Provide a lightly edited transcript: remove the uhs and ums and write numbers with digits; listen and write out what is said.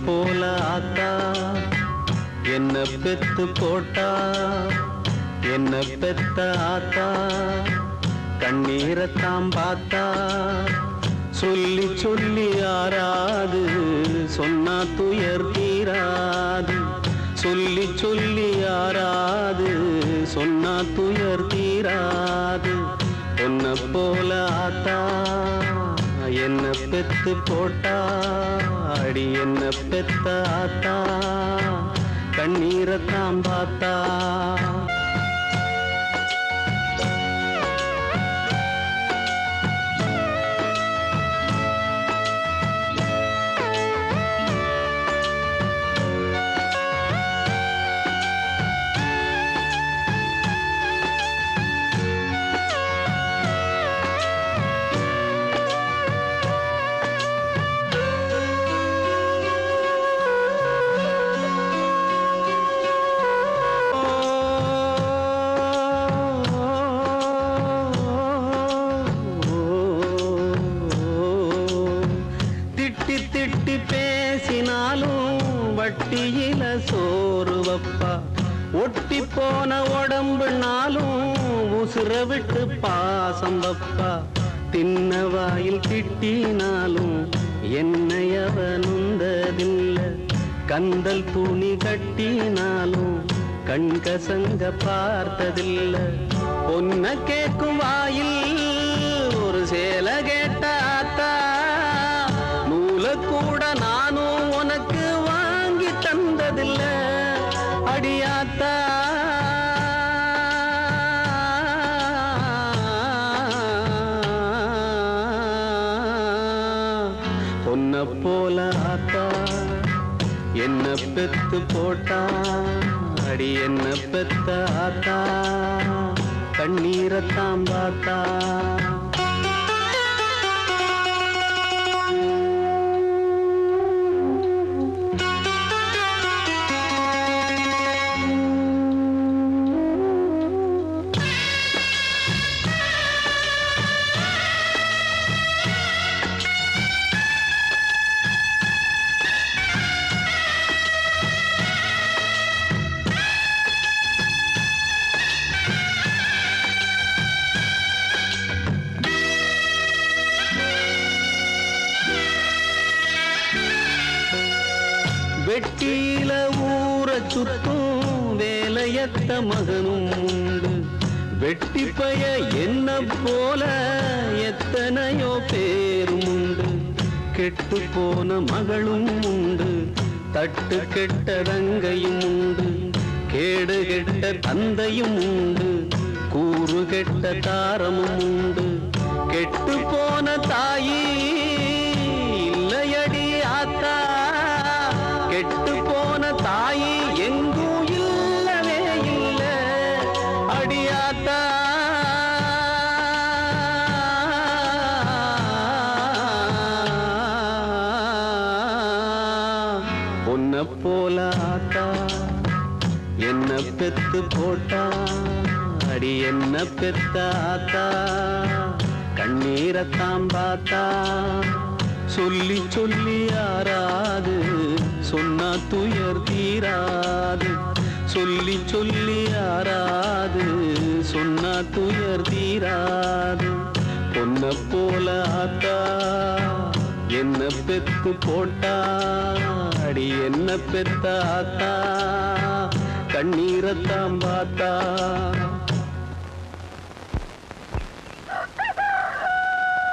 போல ஆத்தா என்ன பெத்து போட்டா, என்ன பெத்த ஆத்தா கண்ணீரத்தாம் பார்த்தா. சொல்லி சொல்லி ஆறாது சொன்னா துயர் தீராது, சொல்லி சொல்லி ஆறாது சொன்னா துயர் தீராது. பொன்ன போல ஆத்தா என்ன பெத்து போட்டா, அடி என்ன பெத்த ஆத்தா கண்ணீரத்தாம் பார்த்தா. திட்டி பேசினாலும் வட்டியில சோறு வப்பா, ஒட்டி போன உடம்புனாலும் உசுர விட்டு பாசம் வப்பா. தின்ன வாயில் திட்டினாலும் என்னையவ நுந்ததில்ல, கந்தல் துணி கட்டினாலும் கண்கசங்க பார்த்ததில்ல. பொன்ன கேட்கும் வாயில் ஒரு சேல கேட்டாத்தா, கூட நானும் உனக்கு வாங்கி தந்ததில்ல அடியாத்தா. பொன்ன போல ஆத்தா என்ன பெத்து போட்டா, அடி என்ன பெத்த ஆத்தா கண்ணீரத்தாம் பார்த்தா. வெட்டியில ஊர சுத்தும் வேலையத்த மகனும் உண்டு, வெட்டி பய என்ன போல எத்தனையோ பேரும் உண்டு. கெட்டு போன மகளும் உண்டு, தட்டு கெட்ட தங்கையும் உண்டு, கேடு கெட்ட தந்தையும் உண்டு, கூறு கெட்ட தாரமும் உண்டு. கெட்டு போன தாயி இல்லையடி ஆத்தா, கெட்டு போன தாயி எங்கும் இல்லவே இல்ல அடியாத்தா. பொன்ன போல ஆத்தா என்ன பெத்து போட்டா, அடி என்ன பெத்த ஆத்தா கண்ணீரத்தாம் பார்த்தா. சொல்லி சொல்லி ஆறாது சொன்னா துயர் தீராது, சொல்லி சொல்லி ஆறாது சொன்னா துயர் தீராது. பொன்ன போல ஆத்தா என்ன பெத்து போட்டா, அடி என்ன பெத்த ஆத்தா கண்ணீரத்தாம் பார்த்தா.